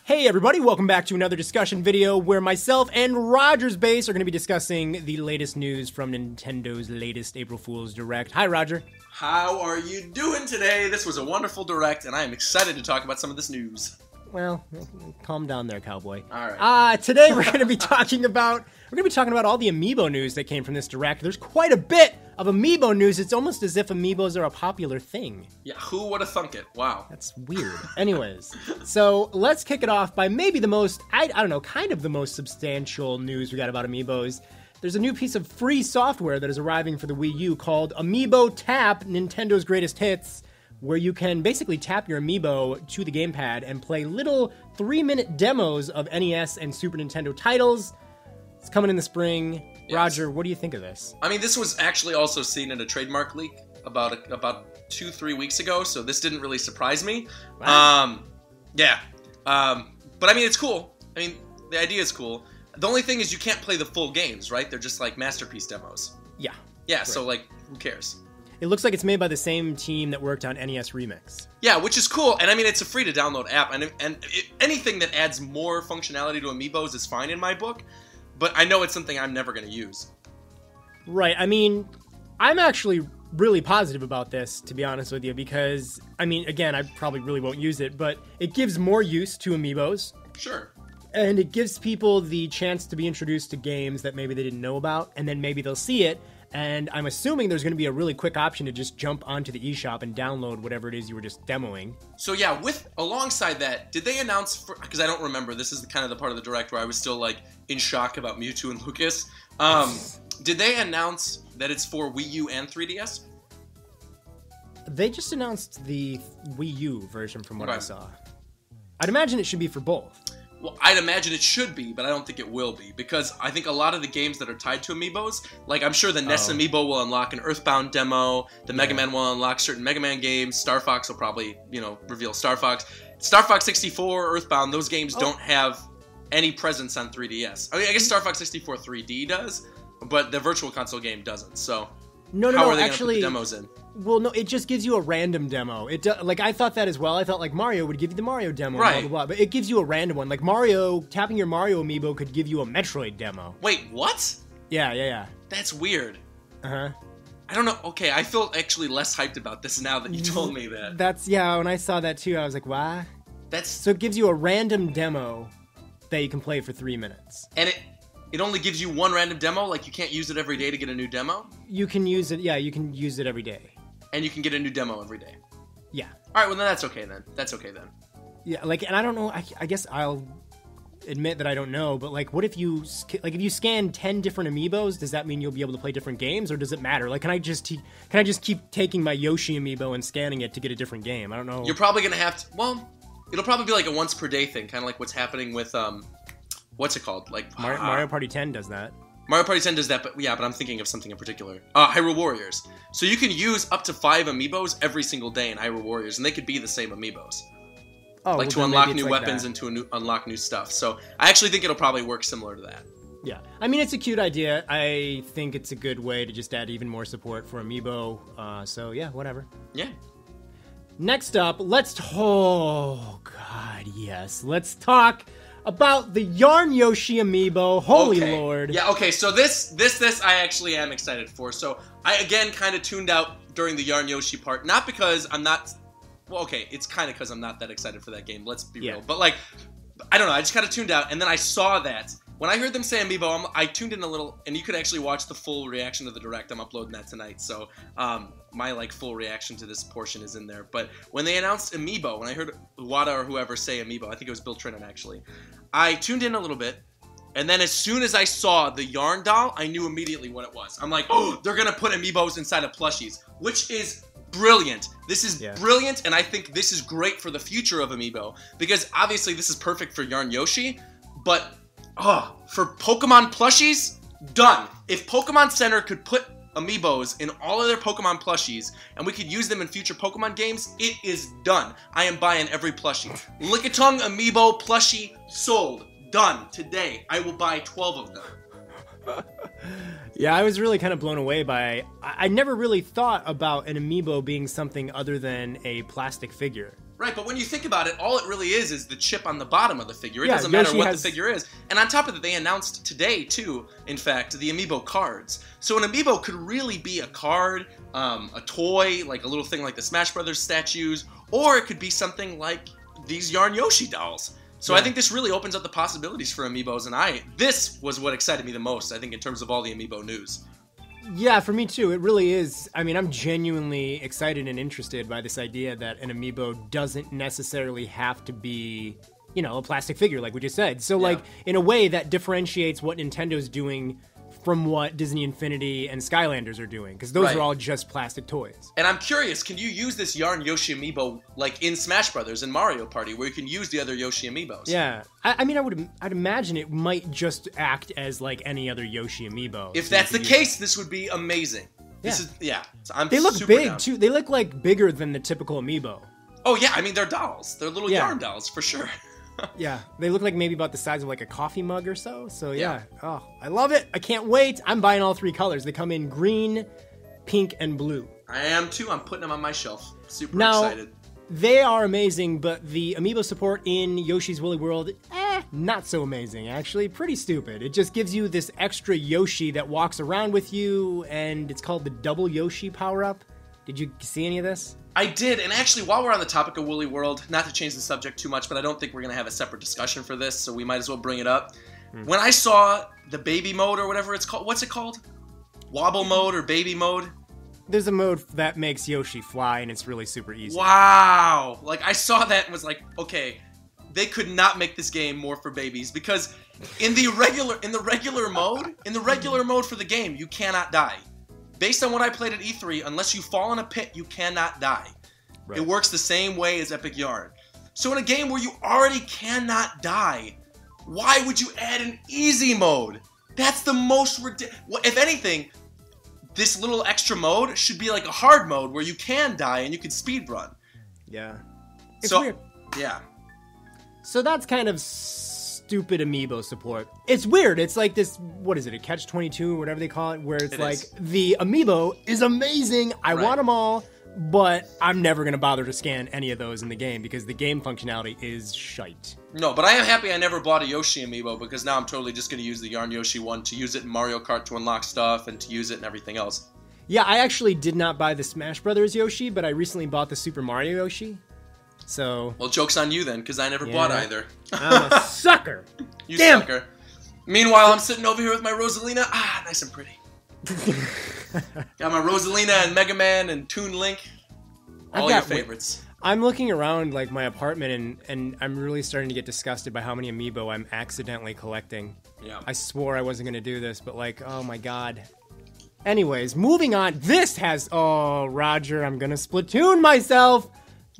Hey everybody, welcome back to another discussion video where myself and Roger's Base are going to be discussing the latest news from Nintendo's latest April Fool's Direct. Hi Roger. How are you doing today? This was a wonderful Direct and I am excited to talk about some of this news. Well, calm down there, cowboy. All right. Today we're going to be talking about all the Amiibo news that came from this Direct. There's quite a bit of Amiibo news. It's almost as if Amiibos are a popular thing. Yeah, who would have thunk it? Wow. That's weird. Anyways, so let's kick it off by maybe the most, kind of the most substantial news we got about Amiibos. There's a new piece of free software that is arriving for the Wii U called Amiibo Tap, Nintendo's Greatest Hits, where you can basically tap your Amiibo to the gamepad and play little 3-minute demos of NES and Super Nintendo titles. It's coming in the spring. Yes. Roger, what do you think of this? I mean, this was actually also seen in a trademark leak about 2-3 weeks ago, so this didn't really surprise me. Wow. But I mean, it's cool. I mean, the idea is cool. The only thing is you can't play the full games, right? They're just like masterpiece demos. Yeah. Yeah, right. So like, who cares? It looks like it's made by the same team that worked on NES Remix. Yeah, which is cool, and I mean, it's a free-to-download app, and anything that adds more functionality to Amiibos is fine in my book, but I know it's something I'm never going to use. Right, I mean, I'm actually really positive about this, to be honest with you, because, I mean, again, I probably really won't use it, but it gives more use to Amiibos. Sure. And it gives people the chance to be introduced to games that maybe they didn't know about, and then maybe they'll see it. And I'm assuming there's going to be a really quick option to just jump onto the eShop and download whatever it is you were just demoing. So yeah, alongside that, did they announce, because I don't remember, this is kind of the part of the Direct where I was still like in shock about Mewtwo and Lucas. Did they announce that it's for Wii U and 3DS? They just announced the Wii U version from what I saw. I'd imagine it should be for both. Well, I'd imagine it should be, but I don't think it will be, because I think a lot of the games that are tied to Amiibos, like I'm sure the NES Amiibo will unlock an Earthbound demo, the Mega Man will unlock certain Mega Man games, Star Fox will probably, reveal Star Fox. Star Fox 64, Earthbound, those games don't have any presence on 3DS. I mean, I guess Star Fox 64 3D does, but the Virtual Console game doesn't, so how are they going to put the demos in? Well, no, it just gives you a random demo. Like, I thought that as well. I thought, like, Mario would give you the Mario demo, right. Blah, blah, blah. But it gives you a random one. Like, Mario, tapping your Mario Amiibo could give you a Metroid demo. Wait, what? Yeah. That's weird. Uh-huh. I don't know. Okay, I feel actually less hyped about this now that you told me that. When I saw that too, I was like, why? So it gives you a random demo that you can play for 3 minutes. And it only gives you one random demo? Like, you can't use it every day to get a new demo? You can use it, you can use it every day. And you can get a new demo every day? Yeah. Alright, well then that's okay then. Yeah, like, and I don't know, I guess I'll admit that I don't know, but like, what if you scan 10 different Amiibos, does that mean you'll be able to play different games, or does it matter? Like, can I just keep taking my Yoshi Amiibo and scanning it to get a different game? I don't know. You're probably gonna have to, well, it'll probably be like a once per day thing, kind of like what's happening with, what's it called? Like Mario Party 10 does that. Mario Party 10 does that, but I'm thinking of something in particular. Hyrule Warriors. So you can use up to 5 Amiibos every single day in Hyrule Warriors, and they could be the same Amiibos. Like to unlock new weapons and to unlock new stuff. So I actually think it'll probably work similar to that. Yeah. I mean, it's a cute idea. I think it's a good way to just add even more support for Amiibo. So yeah, whatever. Yeah. Next up, let's talk about the Yarn Yoshi Amiibo. Holy Lord. Yeah, okay, so this I actually am excited for. So I, again, kind of tuned out during the Yarn Yoshi part. Not because I'm not... Well, okay, it's kind of because I'm not that excited for that game. Let's be real. But, like, I don't know. I just kind of tuned out, and then I saw that. When I heard them say Amiibo, I tuned in a little, and you could actually watch the full reaction to the Direct. I'm uploading that tonight, so my, like, full reaction to this portion is in there. But when they announced Amiibo, when I heard Wada or whoever say Amiibo, I think it was Bill Trinan, actually, I tuned in a little bit, and then as soon as I saw the Yarn doll, I knew immediately what it was. I'm like, oh, they're going to put Amiibos inside of plushies, which is brilliant. This is brilliant, and I think this is great for the future of Amiibo, because obviously this is perfect for Yarn Yoshi, but for Pokemon plushies, done. If Pokemon Center could put Amiibos in all of their Pokemon plushies, and we could use them in future Pokemon games, it is done. I am buying every plushie. Lickitung Amiibo plushie sold. Done. Today. I will buy 12 of them. Yeah, I was really kind of blown away by... I never really thought about an Amiibo being something other than a plastic figure. Right, but when you think about it, all it really is the chip on the bottom of the figure. It Yeah, doesn't matter Yoshi what has- the figure is. And on top of that, they announced today, too, in fact, the Amiibo cards. So an Amiibo could really be a card, a toy, like a little thing like the Smash Brothers statues, or it could be something like these Yarn Yoshi dolls. So I think this really opens up the possibilities for Amiibos, and this was what excited me the most, I think, in terms of all the Amiibo news. Yeah, for me too. It really is. I mean, I'm genuinely excited and interested by this idea that an Amiibo doesn't necessarily have to be, you know, a plastic figure, like we just said. So, like, in a way that differentiates what Nintendo's doing from what Disney Infinity and Skylanders are doing, because those are all just plastic toys. And I'm curious, can you use this Yarn Yoshi Amiibo, like, in Smash Brothers and Mario Party, where you can use the other Yoshi Amiibos? Yeah. I mean, I'd imagine it might just act as, like, any other Yoshi Amiibo. If that's the case, this would be amazing. This is, So they look super big, down. too. They look, like, bigger than the typical Amiibo. Oh, yeah, I mean, they're dolls. They're little yarn dolls, for sure. Yeah, they look like maybe about the size of like a coffee mug or so. So yeah. Oh, I love it. I can't wait. I'm buying all 3 colors. They come in green, pink, and blue. I am too. I'm putting them on my shelf. Super now, excited. They are amazing, but the Amiibo support in Yoshi's Woolly World, not so amazing, actually. Pretty stupid. It just gives you this extra Yoshi that walks around with you, and it's called the Double Yoshi power-up. Did you see any of this? I did, and actually, while we're on the topic of Woolly World, not to change the subject too much, but I don't think we're going to have a separate discussion for this, so we might as well bring it up. When I saw the baby mode, or whatever it's called, what's it called? Wobble mode or baby mode? There's a mode that makes Yoshi fly, and it's really super easy. Wow! Like, I saw that and was like, okay, they could not make this game more for babies, because in the regular mode for the game, you cannot die. Based on what I played at E3, unless you fall in a pit, you cannot die. Right. It works the same way as Epic Yarn. So in a game where you already cannot die, why would you add an easy mode? That's the most ridiculous. If anything, this little extra mode should be like a hard mode where you can die and you can speedrun. Yeah. It's weird. Yeah. So that's kind of stupid Amiibo support. It's weird. It's like this, what is it, a catch-22 or whatever they call it, where it's like, the Amiibo is amazing, I want them all, but I'm never going to bother to scan any of those in the game because the game functionality is shite. No, but I am happy I never bought a Yoshi Amiibo because now I'm totally just going to use the Yarn Yoshi one to use it in Mario Kart to unlock stuff and to use it and everything else. Yeah, I actually did not buy the Smash Brothers Yoshi, but I recently bought the Super Mario Yoshi. So, well, joke's on you then, because I never bought either. I'm a sucker. You Damn sucker. Meanwhile, I'm sitting over here with my Rosalina. Ah, nice and pretty. Got my Rosalina and Mega Man and Toon Link. All your favorites. I'm looking around like my apartment and I'm really starting to get disgusted by how many Amiibo I'm accidentally collecting. Yeah. I swore I wasn't going to do this, but like, oh my god. Anyways, moving on. This has... Oh, Roger, I'm going to Splatoon myself.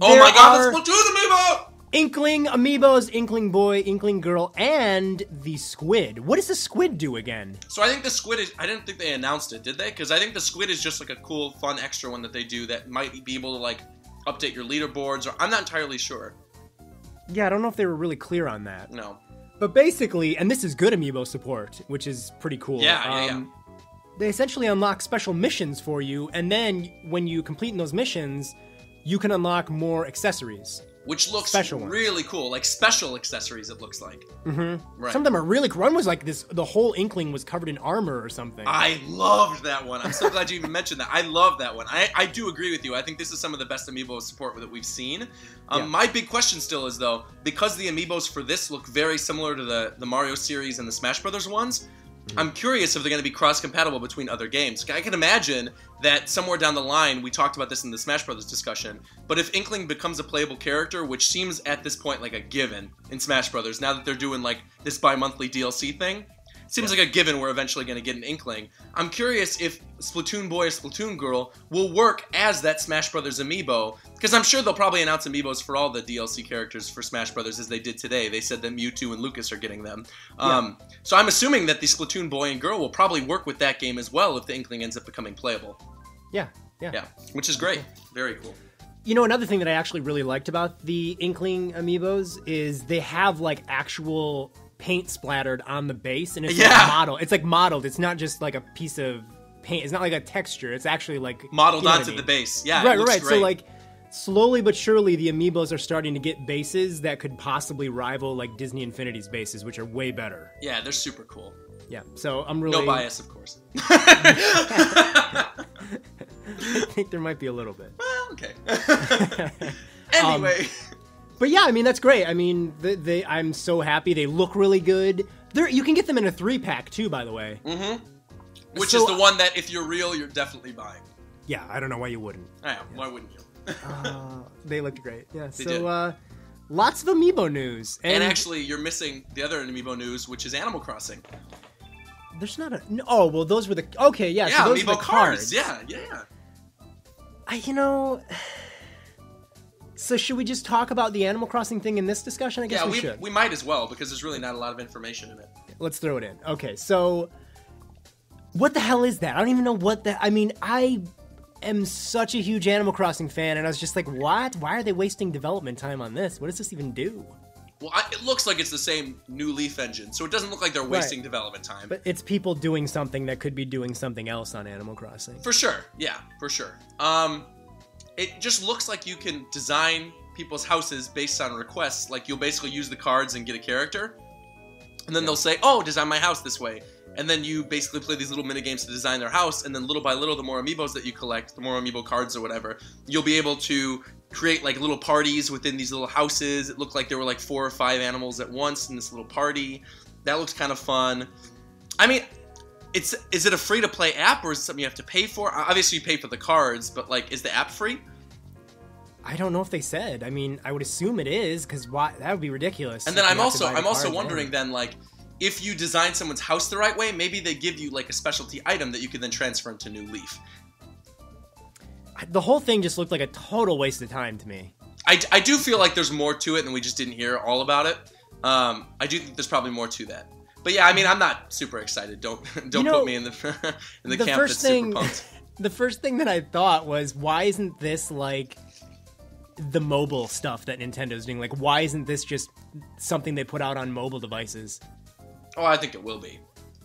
Oh my god, the Splatoon Amiibo! Inkling Amiibos, Inkling Boy, Inkling Girl, and the Squid. What does the Squid do again? So I think the Squid is... I didn't think they announced it, did they? Because I think the Squid is just like a cool, fun, extra one that they do that might be able to like update your leaderboards, or I'm not entirely sure. Yeah, I don't know if they were really clear on that. No. But basically, and this is good Amiibo support, which is pretty cool. Yeah. They essentially unlock special missions for you, and then when you complete those missions, you can unlock more accessories. Which looks really cool. Like special accessories, it looks like. Mm-hmm. Right. Some of them are really cool. One was like this, the whole Inkling was covered in armor or something. I loved that one. I'm so glad you even mentioned that. I love that one. I do agree with you. I think this is some of the best Amiibo support that we've seen. My big question still is, though, because the Amiibos for this look very similar to the Mario series and the Smash Brothers ones, I'm curious if they're going to be cross-compatible between other games. I can imagine that somewhere down the line, we talked about this in the Smash Brothers discussion, but if Inkling becomes a playable character, which seems at this point like a given in Smash Brothers, now that they're doing like this bi-monthly DLC thing, seems like a given we're eventually going to get an Inkling. I'm curious if Splatoon Boy or Splatoon Girl will work as that Smash Brothers amiibo, because I'm sure they'll probably announce amiibos for all the DLC characters for Smash Brothers as they did today. They said that Mewtwo and Lucas are getting them. So I'm assuming that the Splatoon Boy and Girl will probably work with that game as well if the Inkling ends up becoming playable. Yeah. Which is great. Very cool. You know, another thing that I actually really liked about the Inkling amiibos is they have like actual paint splattered on the base, and it's like modeled. It's like modeled. It's not just like a piece of paint. It's not like a texture. It's actually like modeled onto the base. Yeah, right. Great. So like, slowly but surely the Amiibos are starting to get bases that could possibly rival like Disney Infinity's bases, which are way better. Yeah, they're super cool. Yeah, so I'm really... No bias, of course. I think there might be a little bit. Well, okay. Anyway. But yeah, I mean, that's great. I mean, I'm so happy. They look really good. You can get them in a 3-pack too, by the way. Mm-hmm. Which is the one that, if you're real, you're definitely buying. Yeah, I don't know why you wouldn't. Yeah, why wouldn't you? They looked great. Yeah, they did. Lots of Amiibo news. And actually, you're missing the other Amiibo news, which is Animal Crossing. There's not a... Oh, well, those were the... Okay, yeah. Yeah, so those Amiibo were the cards. Yeah. So should we just talk about the Animal Crossing thing in this discussion? I guess we should. We might as well, because there's really not a lot of information in it. Let's throw it in. Okay, so... What the hell is that? I don't even know what the... I mean, I am such a huge Animal Crossing fan, and I was just like, what? Why are they wasting development time on this? What does this even do? Well, it looks like it's the same New Leaf engine, so it doesn't look like they're wasting development time. But it's people doing something that could be doing something else on Animal Crossing. For sure. Yeah, for sure. It just looks like you can design people's houses based on requests. Like, you'll basically use the cards and get a character, and then they'll say, oh, design my house this way. And then you basically play these little minigames to design their house, and then little by little, the more Amiibos that you collect, the more Amiibo cards or whatever, you'll be able to create like little parties within these little houses. It looked like there were like 4 or 5 animals at once in this little party. That looks kind of fun. I mean, is it a free-to-play app, or is it something you have to pay for? Obviously, you pay for the cards, but like, is the app free? I don't know if they said. I mean, I would assume it is, because why? That would be ridiculous. And then I'm also wondering then, like, if you design someone's house the right way, maybe they give you like a specialty item that you can then transfer into New Leaf. The whole thing just looked like a total waste of time to me. I do feel like there's more to it, and we just didn't hear all about it. I do think there's probably more to that. But yeah, I mean, I'm not super excited. Don't put me in the camp that's super pumped. The first thing that I thought was, why isn't this like the mobile stuff that Nintendo's doing? Like, why isn't this just something they put out on mobile devices? Oh, I think it will be.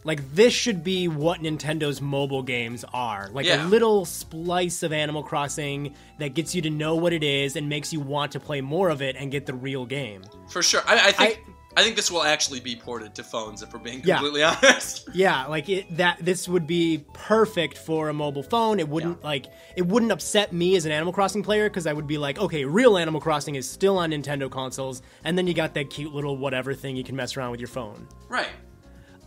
Like, this should be what Nintendo's mobile games are. Like, a little splice of Animal Crossing that gets you to know what it is and makes you want to play more of it and get the real game. For sure. I think this will actually be ported to phones, if we're being completely honest. Yeah, like, this would be perfect for a mobile phone. It wouldn't, it wouldn't upset me as an Animal Crossing player, because I would be like, okay, real Animal Crossing is still on Nintendo consoles, and then you got that cute little whatever thing you can mess around with your phone. Right.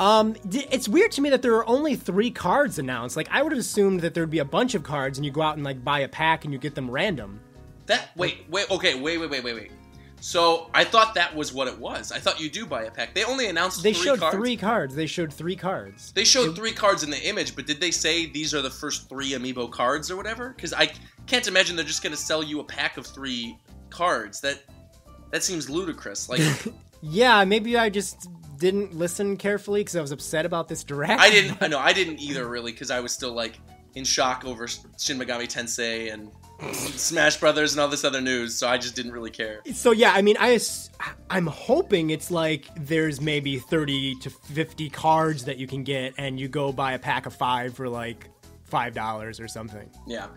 It's weird to me that there are only 3 cards announced. Like, I would have assumed that there'd be a bunch of cards and you go out and, like, buy a pack and you get them random. Wait. So, I thought that was what it was. I thought you do buy a pack. They only announced 3 cards. They showed 3 cards. They showed 3 cards. They showed 3 cards in the image, but did they say these are the first 3 Amiibo cards or whatever? Because I can't imagine they're just going to sell you a pack of 3 cards. That seems ludicrous. Like, yeah, maybe I just didn't listen carefully because I was upset about this direct. I didn't either, really, because I was still like in shock over Shin Megami Tensei and Smash Brothers and all this other news, so I just didn't really care. So yeah, I mean, I'm hoping it's like there's maybe 30 to 50 cards that you can get, and you go buy a pack of 5 for like $5 or something. Yeah.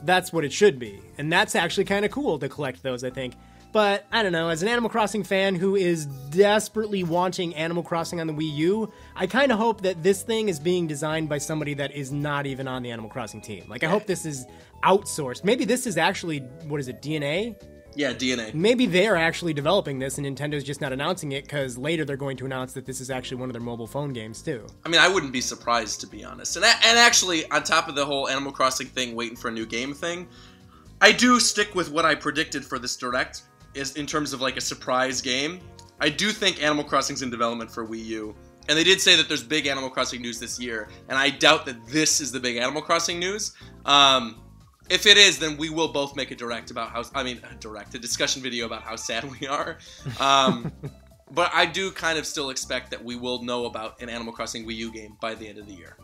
That's what it should be, and that's actually kind of cool to collect those, I think. But, I don't know, as an Animal Crossing fan who is desperately wanting Animal Crossing on the Wii U, I kind of hope that this thing is being designed by somebody that is not even on the Animal Crossing team. Like, I hope this is outsourced. Maybe this is actually, what is it, DNA? Yeah, DNA. Maybe they're actually developing this and Nintendo's just not announcing it, because later they're going to announce that this is actually one of their mobile phone games, too. I mean, I wouldn't be surprised, to be honest. And actually, on top of the whole Animal Crossing thing, waiting for a new game thing, I do stick with what I predicted for this Direct. Is in terms of like a surprise game. I do think Animal Crossing's in development for Wii U. And they did say that there's big Animal Crossing news this year. And I doubt that this is the big Animal Crossing news. If it is, then we will both make a discussion video about how sad we are. But I do kind of still expect that we will know about an Animal Crossing Wii U game by the end of the year.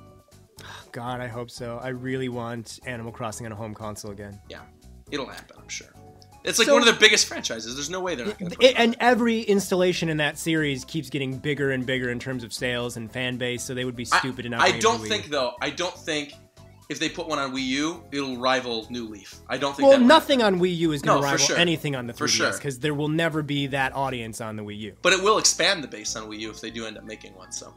God, I hope so. I really want Animal Crossing on a home console again. Yeah, it'll happen, I'm sure. It's like one of their biggest franchises. There's no way they're not going to put it and every installation in that series keeps getting bigger and bigger in terms of sales and fan base, so they would be stupid enough. I don't think if they put one on Wii U, it'll rival New Leaf. I don't think. Well, nothing on Wii U is going to rival sure. anything on the 3DS, sure. because there will never be that audience on the Wii U. But it will expand the base on Wii U if they do end up making one. So,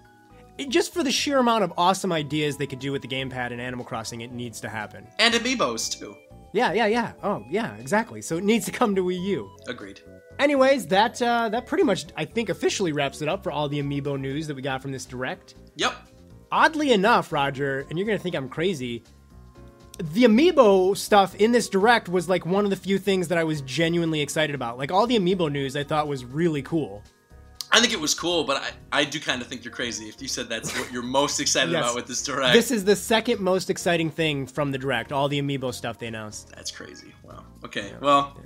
just for the sheer amount of awesome ideas they could do with the gamepad in Animal Crossing, it needs to happen. And Amiibos too. Yeah. Oh, yeah, exactly. So it needs to come to Wii U. Agreed. Anyways, that pretty much, I think, officially wraps it up for all the Amiibo news that we got from this Direct. Yep. Oddly enough, Roger, and you're going to think I'm crazy, the Amiibo stuff in this Direct was like one of the few things that I was genuinely excited about. Like, all the Amiibo news I thought was really cool. I think it was cool, but I do kind of think you're crazy if you said that's what you're most excited Yes. about with this Direct. This is the second most exciting thing from the Direct, all the Amiibo stuff they announced. That's crazy. Wow. Okay, well,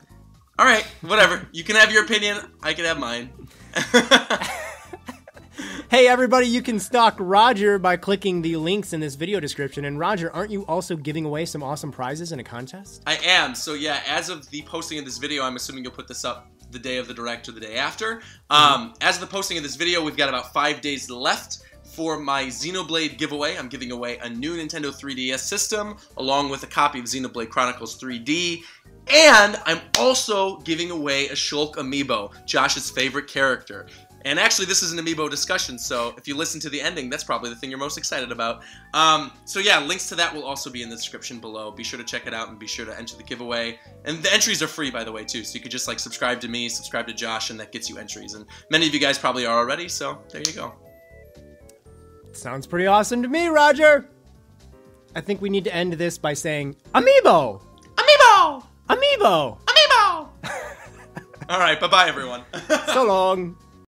all right, whatever. You can have your opinion. I can have mine. Hey, everybody, you can stalk Roger by clicking the links in this video description. And Roger, aren't you also giving away some awesome prizes in a contest? I am. So, yeah, as of the posting of this video, I'm assuming you'll put this up the day of the Direct or the day after. As of the posting of this video, we've got about 5 days left for my Xenoblade giveaway. I'm giving away a new Nintendo 3DS system, along with a copy of Xenoblade Chronicles 3D. And I'm also giving away a Shulk Amiibo, Josh's favorite character. And actually, this is an Amiibo discussion, so if you listen to the ending, that's probably the thing you're most excited about. So yeah, links to that will also be in the description below. Be sure to check it out and be sure to enter the giveaway. And the entries are free, by the way, too. So you could just like subscribe to me, subscribe to Josh, and that gets you entries. And many of you guys probably are already, so there you go. Sounds pretty awesome to me, Roger. I think we need to end this by saying, Amiibo! Amiibo! Amiibo! Amiibo! All right, bye-bye, everyone. So long.